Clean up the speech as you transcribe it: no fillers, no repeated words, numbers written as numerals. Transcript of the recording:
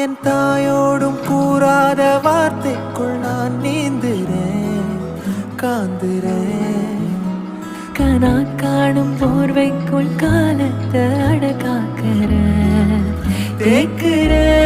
என் தாயோடும் கூறாத வார்த்தைக்குள் நான் நீந்துறேன் காந்துறேன். கனா காணும் போர்வைக்குள் காலத்தை அடகாக்கிற தேக்குறேன்